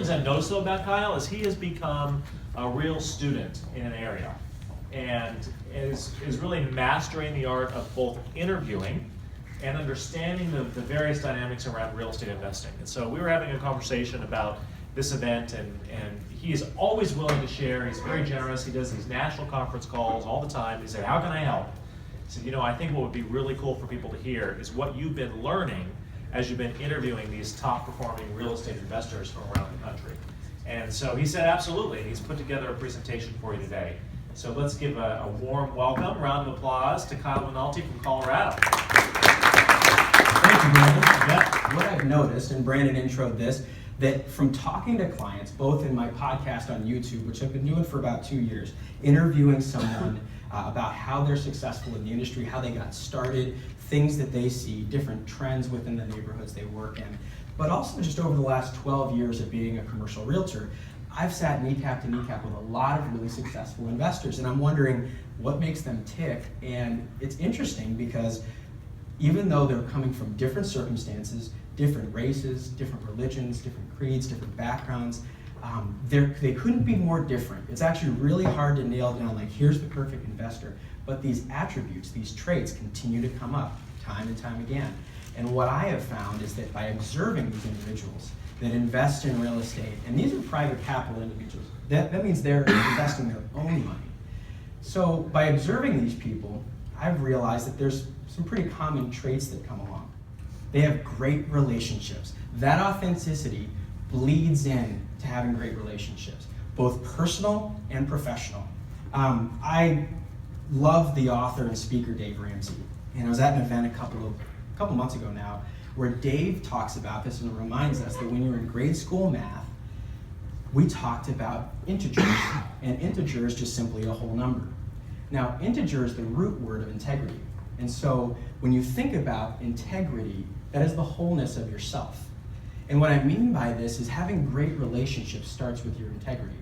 things I've noticed though about Kyle is he has become a real student in an area and is really mastering the art of both interviewing and understanding the various dynamics around real estate investing. And so we were having a conversation about this event, and he is always willing to share. He's very generous. He does these national conference calls all the time. He said, how can I help? He said, I think what would be really cool for people to hear is what you've been learning as you've been interviewing these top performing real estate investors from around the country. And so he said, absolutely. He's put together a presentation for you today. So let's give a warm welcome, round of applause to Kyle Malnati from Colorado. Thank you, Brandon. What I've noticed, and Brandon introed this, that from talking to clients, both in my podcast on YouTube, which I've been doing for about 2 years, interviewing someone about how they're successful in the industry, how they got started, things that they see, different trends within the neighborhoods they work in, but also just over the last 12 years of being a commercial realtor, I've sat kneecap to kneecap with a lot of really successful investors, and I'm wondering what makes them tick. And it's interesting because even though they're coming from different circumstances, different races, different religions, different creeds, different backgrounds, they couldn't be more different. It's actually really hard to nail down, like, here's the perfect investor. But these attributes, these traits continue to come up time and time again. And what I have found is that by observing these individuals that invest in real estate, and these are private capital individuals, that means they're investing their own money. So by observing these people, I've realized that there's some pretty common traits that come along. They have great relationships. That authenticity bleeds in to having great relationships, both personal and professional. I love the author and speaker Dave Ramsey, and I was at an event a couple months ago now where Dave talks about this and reminds us that when you're in grade school math, we talked about integers, and integer is just simply a whole number. Now, integer is the root word of integrity, and so when you think about integrity, that is the wholeness of yourself. And what I mean by this is having great relationships starts with your integrity.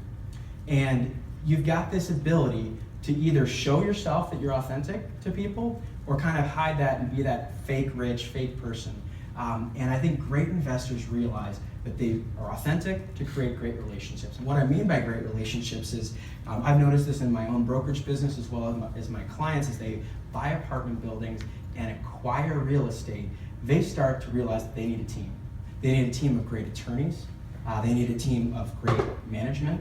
And you've got this ability to either show yourself that you're authentic to people or kind of hide that and be that fake rich, fake person. And I think great investors realize that they are authentic to create great relationships. And what I mean by great relationships is, I've noticed this in my own brokerage business as well as my clients, as they buy apartment buildings and acquire real estate, they start to realize that they need a team. They need a team of great attorneys. They need a team of great management,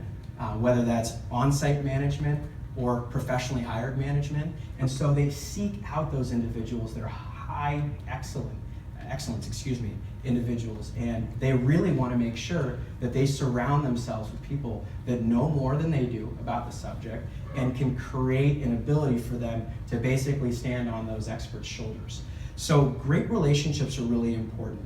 whether that's on-site management or professionally hired management. And so they seek out those individuals that are high excellence, individuals, and they really want to make sure that they surround themselves with people that know more than they do about the subject and can create an ability for them to basically stand on those experts' shoulders. So great relationships are really important.